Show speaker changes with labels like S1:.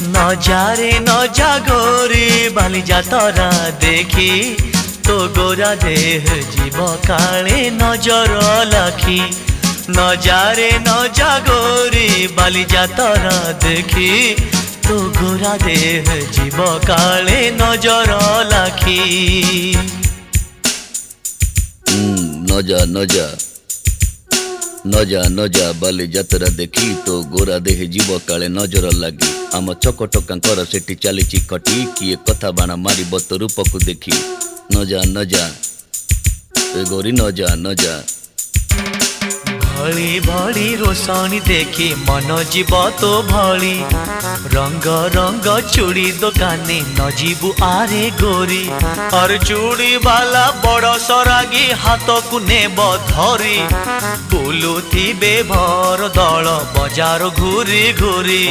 S1: नजारे नजा गोरी बाली जातरा देखी तो गोरा देह जीव काले नजर लाखी। नजारे नजा गोरी बाली जातरा देखी तो गोरा देह जीव काले नजर लाखी।
S2: नजा नजा नजा नजा बाली जातरा देखी तो गोरा देह जीव काले नजर लगी। आम चकटकांकर सेठी चली खटी किए कथा बाण मार तो रूप को देखी। नजा नजा गोरी नजा नजा
S1: भली भली रोशनी देखी मन जीव तो भली। रंग रंग चूड़ी दुकानी न जीवु आरे गोरी। और चूड़ी वाला बड़ सरागी हाथ को नेब धरी। बुलुथिबे भर दल बजार घूरी घूरी।